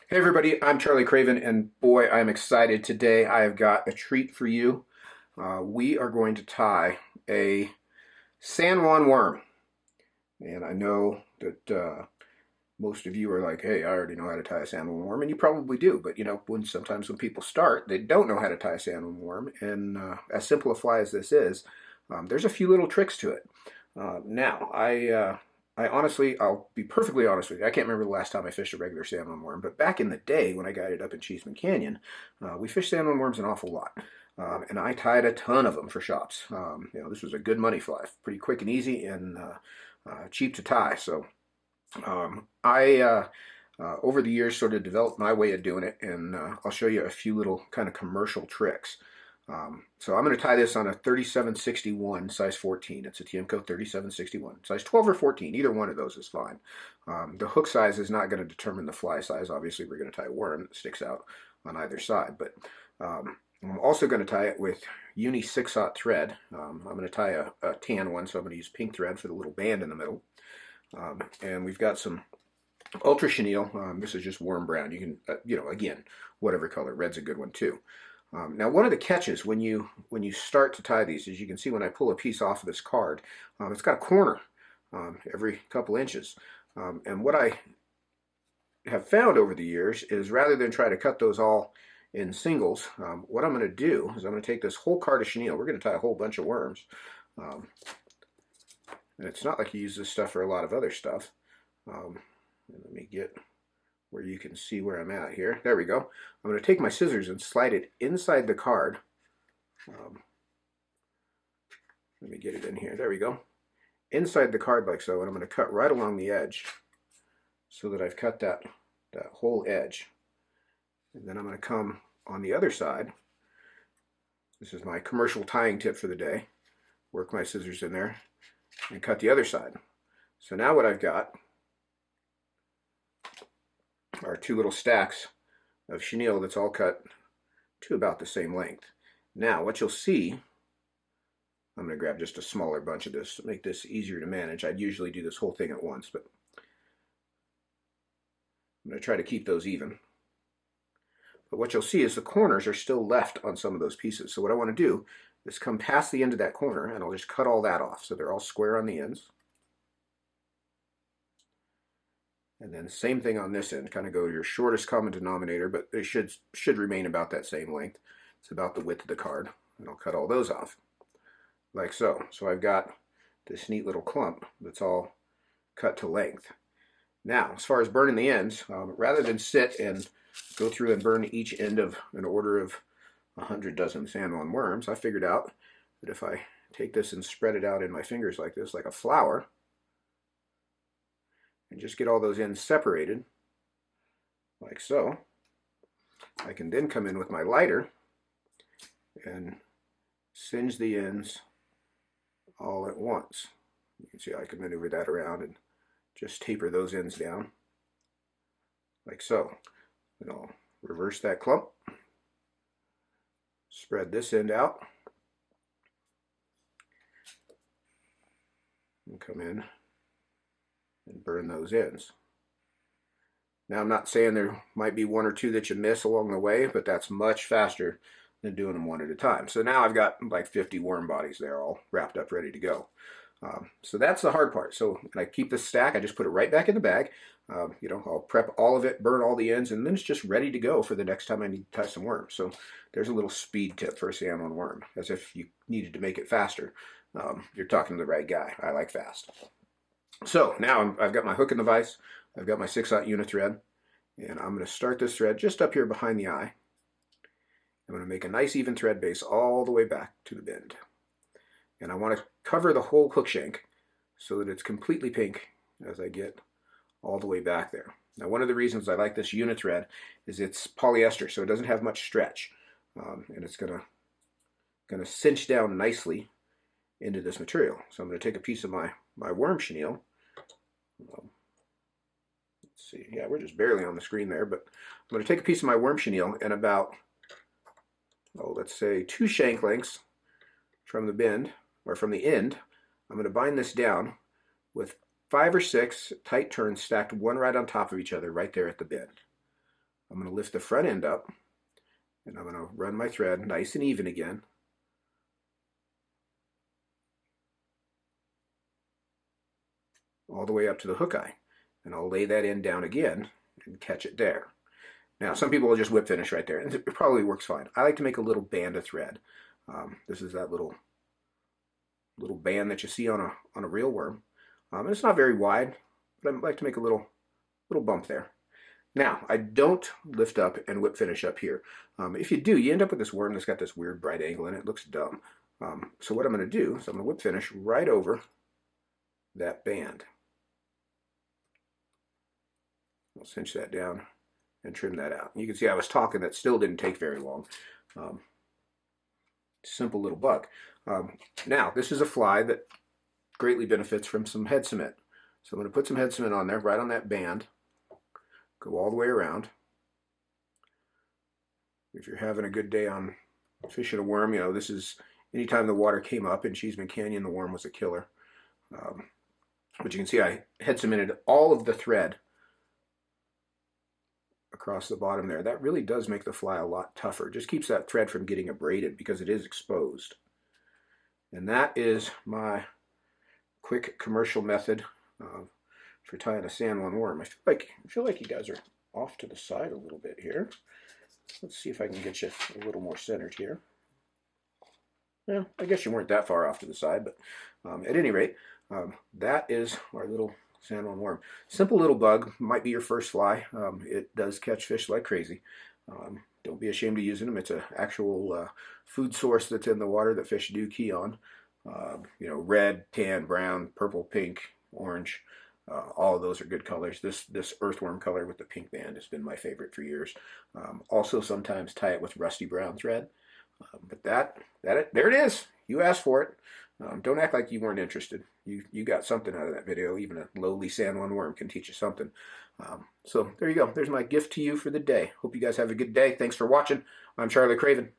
Hey everybody, I'm Charlie Craven, and boy, I'm excited today. I have got a treat for you. We are going to tie a San Juan worm, and I know that most of you are like, "Hey, I already know how to tie a San Juan worm," and you probably do. But you know, sometimes when people start, they don't know how to tie a San Juan worm, and as simple a fly as this is, there's a few little tricks to it. I honestly, I'll be perfectly honest with you. I can't remember the last time I fished a regular salmon worm, but back in the day when I guided up in Cheeseman Canyon, we fished salmon worms an awful lot. And I tied a ton of them for shops. This was a good money fly, pretty quick and easy and cheap to tie. So I over the years, sort of developed my way of doing it, and I'll show you a few little kind of commercial tricks. So I'm going to tie this on a 3761 size 14. It's a Tiemco 3761. Size 12 or 14, either one of those is fine. The hook size is not going to determine the fly size. Obviously, we're going to tie a worm that sticks out on either side, but I'm also going to tie it with uni 6/0 thread. I'm going to tie a tan one, so I'm going to use pink thread for the little band in the middle. And we've got some ultra chenille. This is just warm brown. You can, again, whatever color. Red's a good one too. Now, one of the catches when you start to tie these, as you can see when I pull a piece off of this card, it's got a corner every couple inches. And what I have found over the years is rather than try to cut those all in singles, what I'm going to do is I'm going to take this whole card of chenille. We're going to tie a whole bunch of worms. And it's not like you use this stuff for a lot of other stuff. Let me get where you can see where I'm at here. There we go. I'm going to take my scissors and slide it inside the card. Let me get it in here. There we go. Inside the card like so, and I'm going to cut right along the edge so that I've cut that whole edge. And then I'm going to come on the other side. This is my commercial tying tip for the day. Work my scissors in there and cut the other side. So now what I've got are two little stacks of chenille that's all cut to about the same length. Now what you'll see, I'm going to grab just a smaller bunch of this to make this easier to manage. I'd usually do this whole thing at once, but I'm going to try to keep those even. But what you'll see is the corners are still left on some of those pieces. So what I want to do is come past the end of that corner, and I'll just cut all that off so they're all square on the ends. And then same thing on this end, kind of go to your shortest common denominator, but they should remain about that same length. It's about the width of the card. And I'll cut all those off, like so. So I've got this neat little clump that's all cut to length. Now, as far as burning the ends, rather than sit and go through and burn each end of an order of 100 dozen San Juan worms, I figured out that if I take this and spread it out in my fingers like this, like a flower, and just get all those ends separated, like so, I can then come in with my lighter and singe the ends all at once. You can see I can maneuver that around and just taper those ends down, like so. And I'll reverse that clump, spread this end out, and come in and burn those ends. Now, I'm not saying there might be one or two that you miss along the way, but that's much faster than doing them one at a time. So now I've got like 50 worm bodies there all wrapped up, ready to go. So that's the hard part. So when I keep this stack, I just put it right back in the bag. I'll prep all of it, burn all the ends, and then it's just ready to go for the next time I need to tie some worms. So there's a little speed tip for a salmon worm, as if you needed to make it faster. You're talking to the right guy. I like fast. So now I've got my hook in the vise, I've got my 6/0 unit thread, and I'm going to start this thread just up here behind the eye. I'm going to make a nice even thread base all the way back to the bend. And I want to cover the whole hook shank so that it's completely pink as I get all the way back there. Now, one of the reasons I like this unit thread is it's polyester, so it doesn't have much stretch, and it's going to cinch down nicely into this material. So I'm going to take a piece of my worm chenille. Let's see, yeah, we're just barely on the screen there, but I'm going to take a piece of my worm chenille and about, let's say 2 shank lengths from the bend, or from the end. I'm going to bind this down with 5 or 6 tight turns stacked one right on top of each other right there at the bend. I'm going to lift the front end up, and I'm going to run my thread nice and even again. All the way up to the hook eye. And I'll lay that end down again and catch it there. Now, some people will just whip finish right there, and it probably works fine. I like to make a little band of thread. This is that little band that you see on a real worm. And it's not very wide, but I like to make a little bump there. Now, I don't lift up and whip finish up here. If you do, you end up with this worm that's got this weird bright angle, and it looks dumb. So what I'm going to do is I'm going to whip finish right over that band. I'll cinch that down and trim that out. You can see I was talking, that still didn't take very long. Simple little bug. Now, this is a fly that greatly benefits from some head cement. So I'm going to put some head cement on there, right on that band. Go all the way around. If you're having a good day on fishing a worm, you know, this is anytime the water came up in Cheeseman Canyon, the worm was a killer. But you can see I head cemented all of the thread across the bottom there. That really does make the fly a lot tougher. Just keeps that thread from getting abraded because it is exposed. And that is my quick commercial method for tying a San Juan worm. I feel like you guys are off to the side a little bit here. Let's see if I can get you a little more centered here. Well, I guess you weren't that far off to the side, but at any rate, that is our little San Juan worm. Simple little bug, might be your first fly. It does catch fish like crazy. Don't be ashamed of using them. It's an actual food source that's in the water that fish do key on. You know, red, tan, brown, purple, pink, orange. All of those are good colors. This earthworm color with the pink band has been my favorite for years. Also sometimes tie it with rusty brown thread. But there it is. You asked for it. Don't act like you weren't interested. You got something out of that video. Even a lowly San Juan worm can teach you something. So there you go. There's my gift to you for the day. Hope you guys have a good day. Thanks for watching. I'm Charlie Craven.